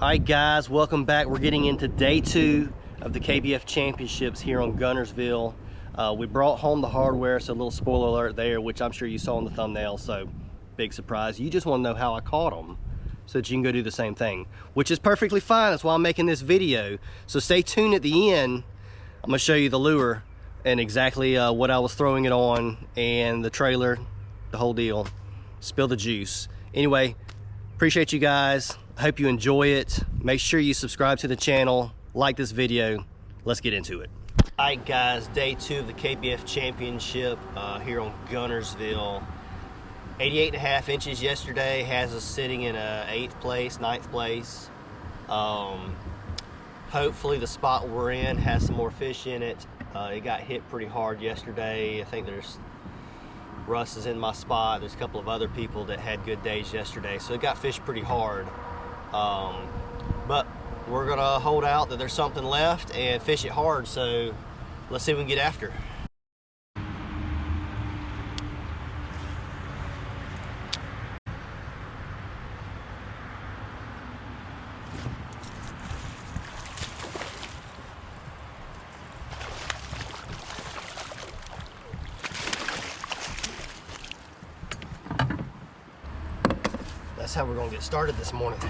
Alright guys, welcome back. We're getting into day 2 of the KBF Championships here on Guntersville. We brought home the hardware, so a little spoiler alert there, which I'm sure you saw in the thumbnail, so big surprise. You just want to know how I caught them so that you can go do the same thing, which is perfectly fine. That's why I'm making this video. So stay tuned at the end. I'm going to show you the lure and exactly what I was throwing it on and the trailer, the whole deal. Spill the juice. Anyway, appreciate you guys. I hope you enjoy it. Make sure you subscribe to the channel, like this video. Let's get into it. All right guys, day 2 of the KBF Championship here on Guntersville. 88.5 inches yesterday has us sitting in 8th place, 9th place. Hopefully the spot we're in has some more fish in it. It got hit pretty hard yesterday. I think Russ is in my spot. There's a couple of other people that had good days yesterday, so it got fished pretty hard. But we're gonna hold out that there's something left and fish it hard, so let's see if we can get after. That's how we're gonna get started this morning.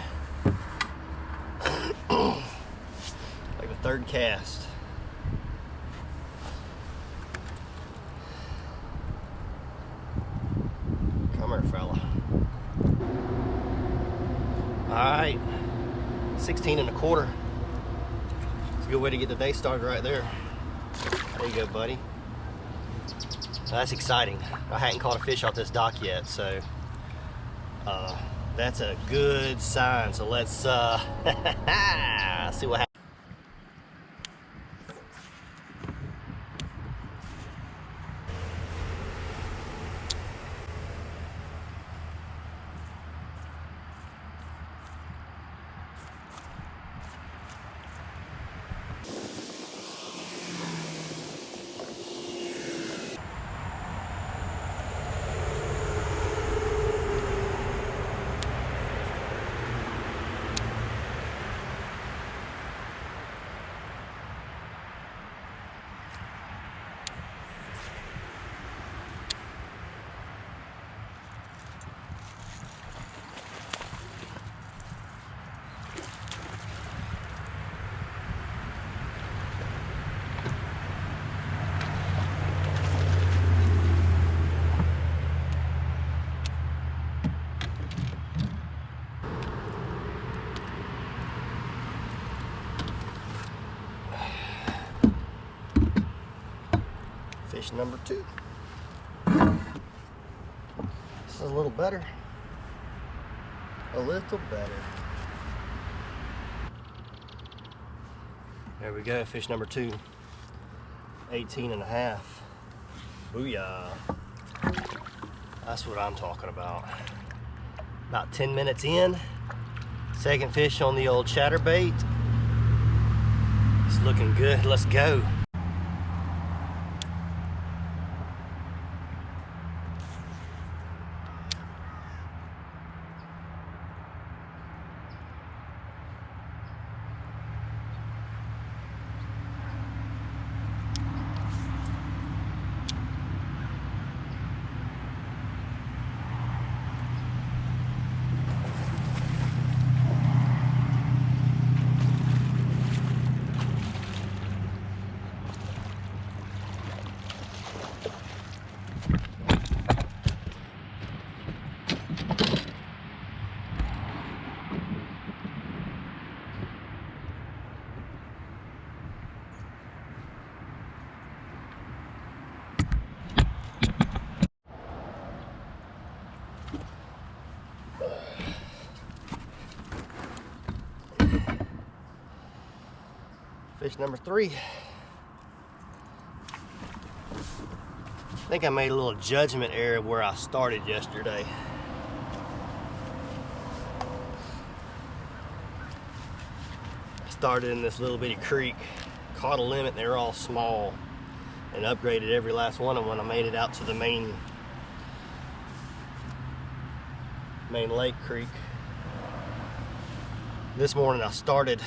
Like the third cast. Come here, fella. All right, 16 1/4. It's a good way to get the day started right there. There you go, buddy. That's exciting. I hadn't caught a fish off this dock yet, so that's a good sign. So let's see what happens. Fish number 2. This is a little better. A little better. There we go, fish number 2. 18.5. Booyah. That's what I'm talking about. About 10 minutes in. Second fish on the old chatterbait. It's looking good. Let's go. Fish number 3. I think I made a little judgment error where I started yesterday. I started in this little bitty creek, caught a limit, they were all small, and upgraded every last one of them when I made it out to the main lake creek. This morning I started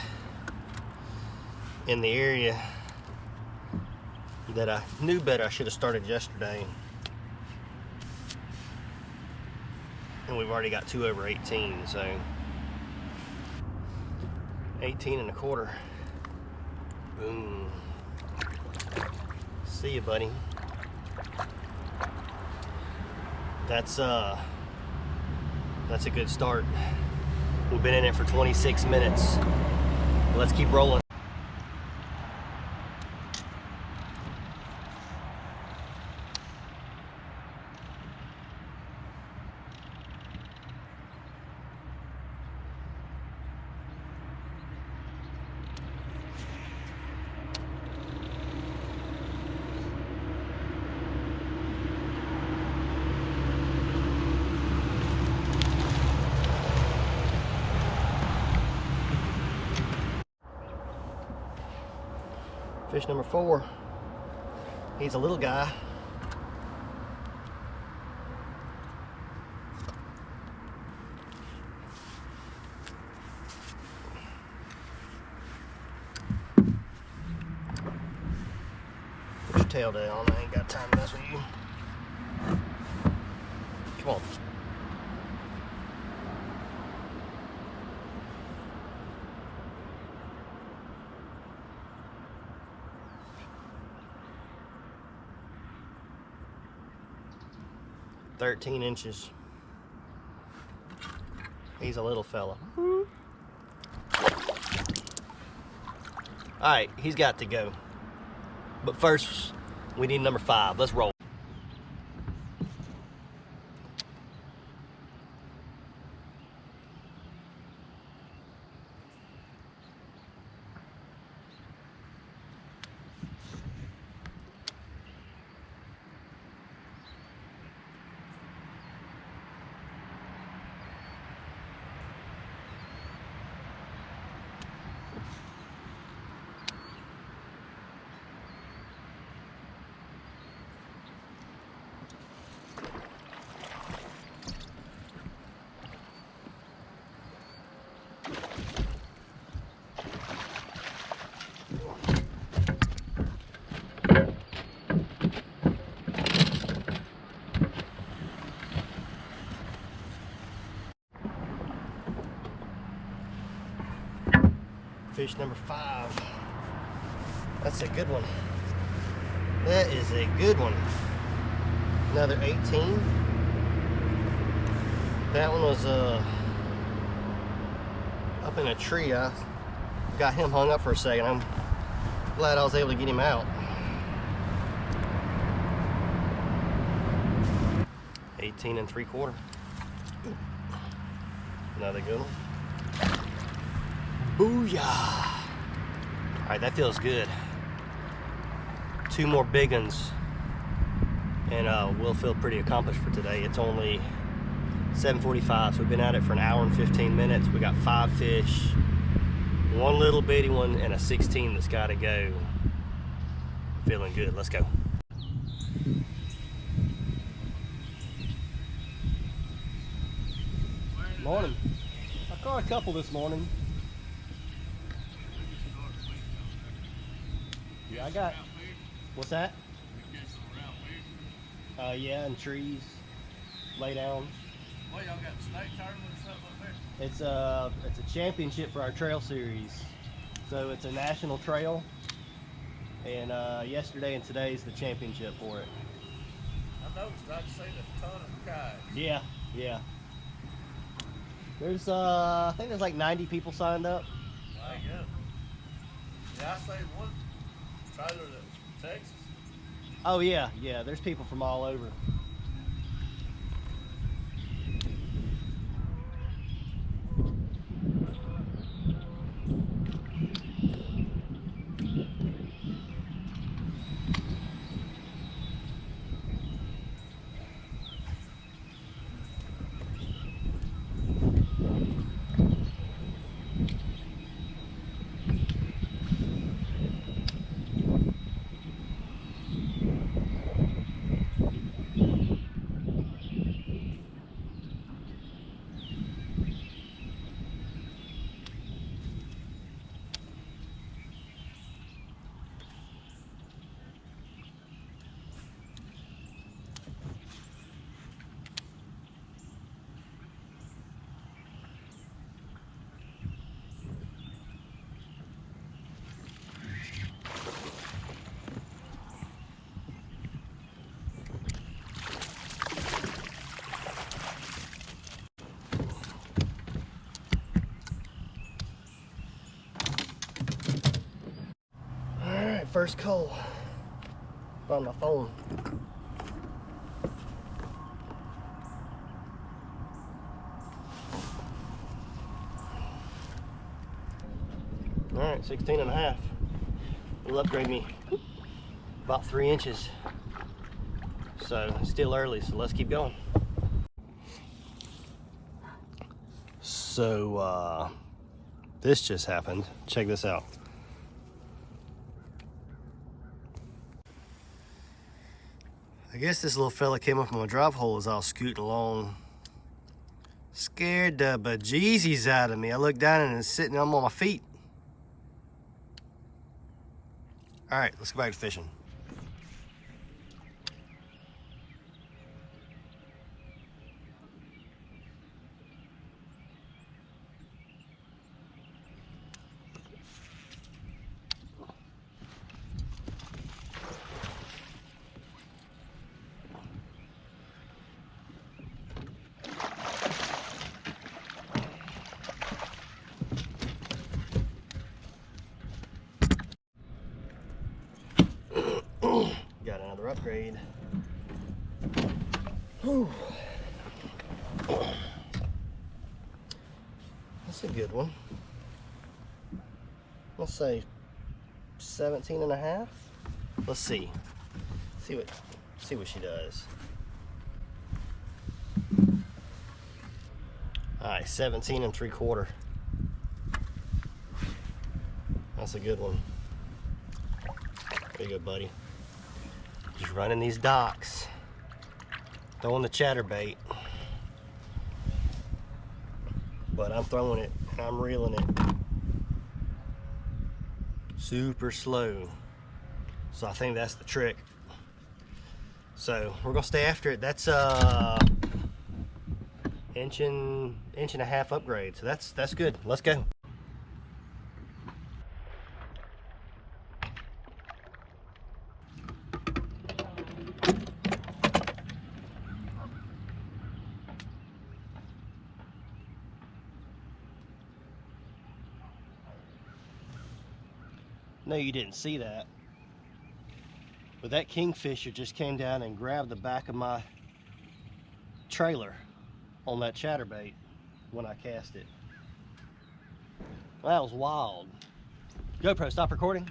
in the area that I knew better. I should have started yesterday. And we've already got 2 over 18, so 18 and a quarter. Boom. See you, buddy. That's a good start. We've been in it for 26 minutes. Let's keep rolling. Fish number 4. He's a little guy. Put your tail down. I ain't got time to mess with you. Come on. "13 inches. He's a little fella. Alright, he's got to go. But first, we need number 5. Let's roll. Fish number 5. That's a good one. That is a good one. Another 18. That one was up in a tree. I got him hung up for a second. I'm glad I was able to get him out. 18 and 3/4. Another good one. Booyah! Alright, that feels good. 2 more big ones, and we'll feel pretty accomplished for today. It's only 7:45, so we've been at it for an hour and 15 minutes. We got 5 fish, 1 little bitty one, and a 16 that's got to go. Feeling good. Let's go. Morning. I caught a couple this morning. Yeah, I got. What's that? Yeah, and trees, lay down. Well, y'all got snake tournament or something up there? It's a championship for our trail series. So it's a national trail, and yesterday and today's the championship for it. I noticed I've seen a ton of kayaks. Yeah, yeah. There's I think there's like 90 people signed up. There you go. Yeah, I seen one trailer that was from Texas. Oh yeah, yeah. There's people from all over. first coal on my phone. All right, 16 and a half. It'll upgrade me about 3 inches. So it's still early, so let's keep going. So this just happened. Check this out. I guess this little fella came up on my drive hole as I was scooting along. Scared the bejesus out of me. I looked down and it's sitting on my feet. All right, let's go back to fishing. Got another upgrade. Whew. That's a good one. Let's say 17 and a half. Let's see. See what she does. All right, 17 and 3/4. That's a good one. There you go, buddy. Just running these docks, throwing the chatterbait, but I'm throwing it and I'm reeling it super slow. So I think that's the trick. So we're gonna stay after it. That's inch and a half upgrade. So that's good. Let's go. No, you didn't see that, but that kingfisher just came down and grabbed the back of my trailer on that chatterbait when I cast it. Well, that was wild. GoPro, stop recording.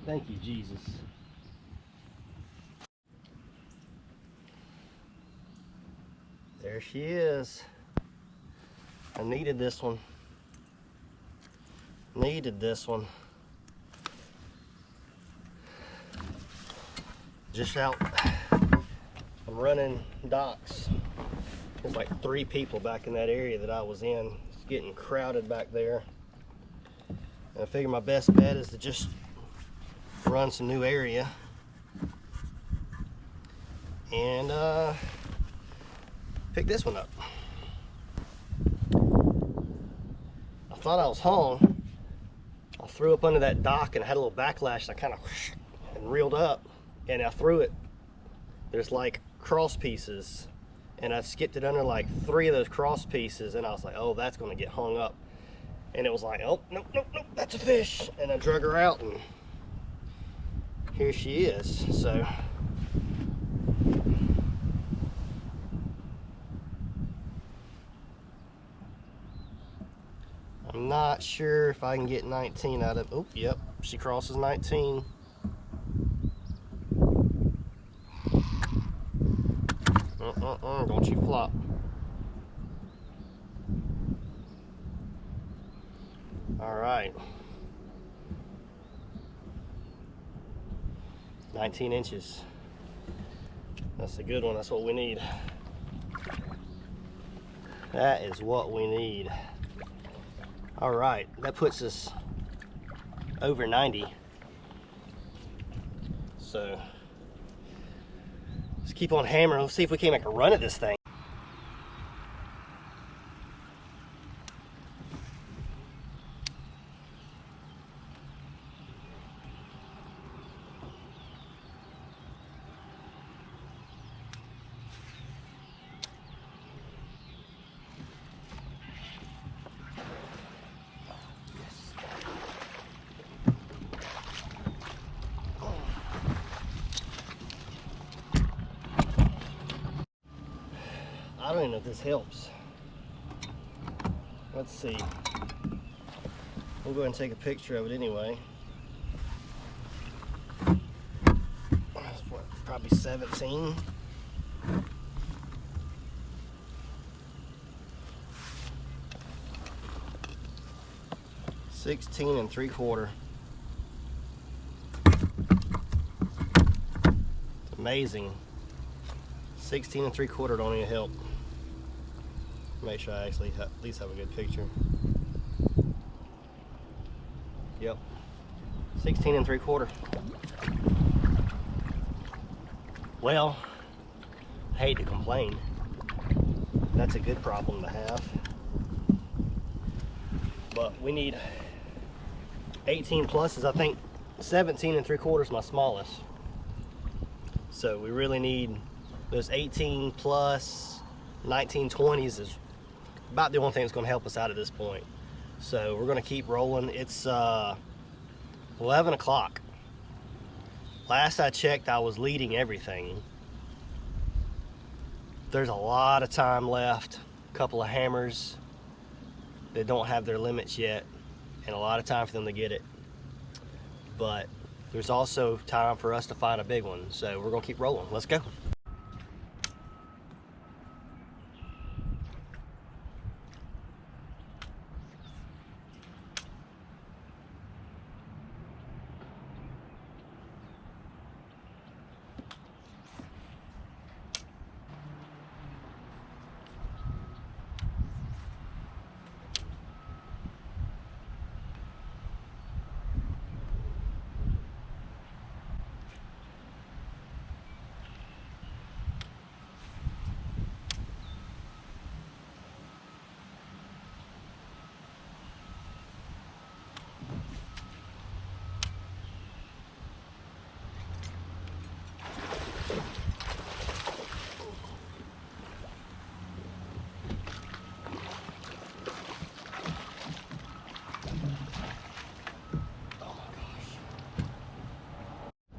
Thank you, Jesus. There she is. I needed this one. Needed this one. Just out. I'm running docks. There's like 3 people back in that area that I was in. It's getting crowded back there. And I figure my best bet is to just run some new area and pick this one up. I thought I was hung. I threw up under that dock and I had a little backlash and I kind of and reeled up and I threw it. There's like cross pieces and I skipped it under like 3 of those cross pieces and I was like, oh, that's gonna get hung up. And it was like, oh, nope, that's a fish. And I drug her out and here she is. So I'm not sure if I can get 19 out of, oh, yep, she crosses 19. Don't you flop. All right. 19 inches. That's a good one. That's what we need. That is what we need. All right, that puts us over 90. So let's keep on hammering. Let's see if we can make a run at this thing. I don't even know if this helps. Let's see. We'll go ahead and take a picture of it anyway. That's what, probably 17. $16 3/4. It's amazing. 16 3/4 don't even help. Make sure I actually at least have a good picture. Yep, 16 3/4. Well, I hate to complain. That's a good problem to have. But we need 18 pluses. I think 17 3/4 is my smallest. So we really need those 18 plus 1920s is about the only thing that's going to help us out at this point. So we're going to keep rolling. It's 11 o'clock. Last I checked, I was leading everything. There's a lot of time left. A couple of hammers that don't have their limits yet, and a lot of time for them to get it. But there's also time for us to find a big one. So we're going to keep rolling. Let's go.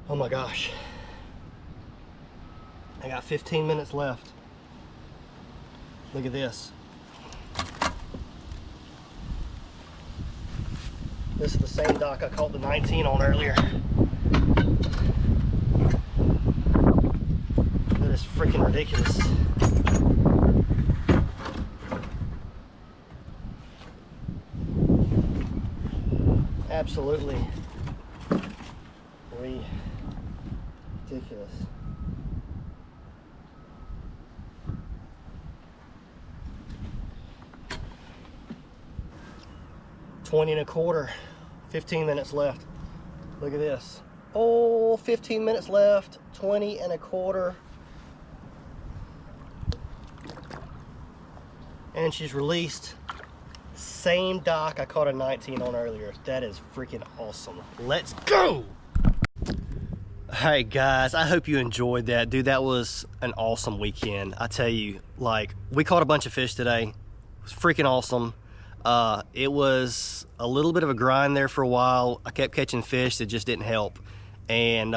Oh my gosh. I got 15 minutes left. Look at this. This is the same dock I caught the 19 on earlier. That is freaking ridiculous. Absolutely ridiculous. $20 1/4, 15 minutes left. Look at this. Oh, 15 minutes left, 20 1/4. And she's released. Same dock I caught a 19 on earlier. That is freaking awesome. Let's go! Alright guys, I hope you enjoyed that. Dude, that was an awesome weekend. I tell you, like, we caught a bunch of fish today. It was freaking awesome. It was a little bit of a grind there for a while. I kept catching fish that just didn't help. And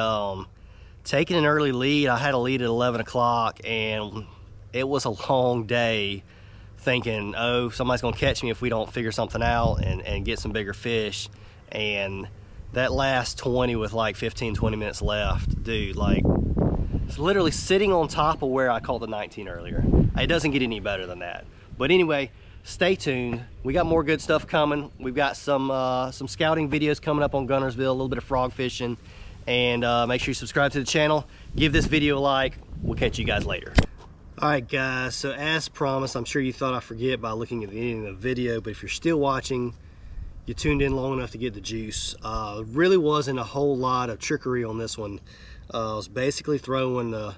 taking an early lead, I had a lead at 11 o'clock, and it was a long day thinking, oh, somebody's gonna catch me if we don't figure something out and get some bigger fish. And that last 20 with like 15-20 minutes left, dude, like, it's literally sitting on top of where I caught the 19 earlier. It doesn't get any better than that. But anyway, stay tuned. We got more good stuff coming. We've got some scouting videos coming up on Guntersville, a little bit of frog fishing, and make sure you subscribe to the channel. Give this video a like. We'll catch you guys later. All right, guys, so as promised, I'm sure you thought I forget by looking at the ending of the video, but if you're still watching, you tuned in long enough to get the juice. Really wasn't a whole lot of trickery on this one. I was basically throwing the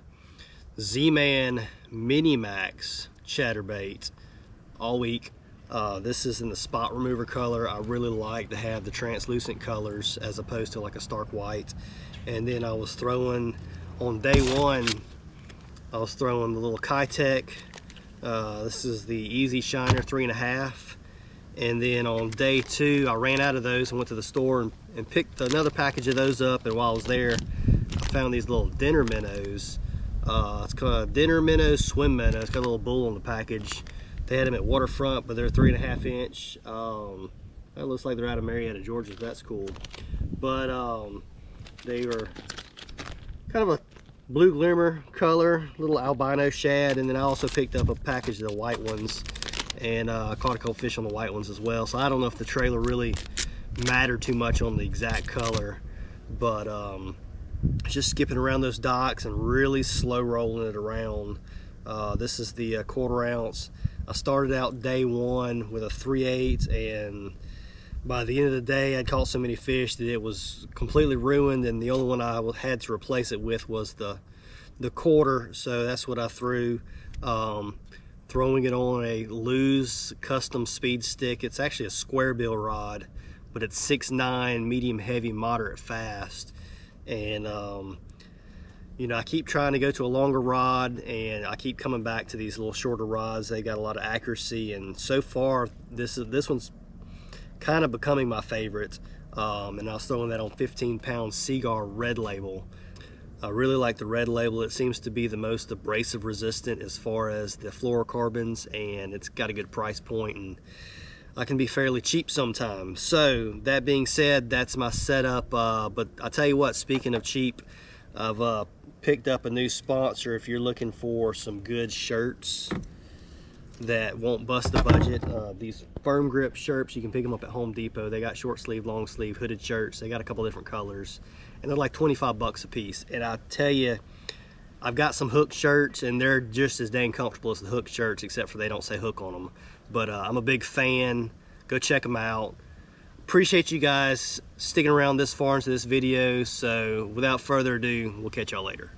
Z-Man Mini Max chatterbait all week. This is in the spot remover color. I really like to have the translucent colors as opposed to like a stark white. And then I was throwing, on day one, I was throwing the little Kitech. This is the Easy Shiner 3.5. And then on day two, I ran out of those and went to the store and picked another package of those up. And while I was there, I found these little dinner minnows. It's called a dinner minnow swim minnow. It's got a little bull on the package. They had them at Waterfront, but they're 3.5 inch. That looks like they're out of Marietta, Georgia. That's cool. But they were kind of a blue glimmer color, little albino shad. And then I also picked up a package of the white ones, and caught a couple fish on the white ones as well. So I don't know if the trailer really mattered too much on the exact color, but just skipping around those docks and really slow rolling it around. This is the 1/4 ounce. I started out day one with a 3/8, and by the end of the day I'd caught so many fish that it was completely ruined, and the only one I had to replace it with was the 1/4. So that's what I threw. Throwing it on a Lew's custom speed stick. It's actually a square bill rod, but it's 6'9", medium heavy, moderate fast. And you know, I keep trying to go to a longer rod, and I keep coming back to these little shorter rods. They got a lot of accuracy, and so far this one's kind of becoming my favorite. And I was throwing that on 15-pound Seaguar Red Label. I really like the Red Label. It seems to be the most abrasive resistant as far as the fluorocarbons, and it's got a good price point, and I can be fairly cheap sometimes. So that being said, that's my setup. But I tell you what, speaking of cheap, I've picked up a new sponsor. If you're looking for some good shirts that won't bust the budget, these firm grip shirts, you can pick them up at Home Depot. They got short sleeve, long sleeve, hooded shirts. They got a couple different colors, and they're like 25 bucks a piece. And I tell you, I've got some hook shirts, and they're just as dang comfortable as the hook shirts, except for they don't say hook on them. But I'm a big fan. Go check them out. Appreciate you guys sticking around this far into this video. So without further ado, we'll catch y'all later.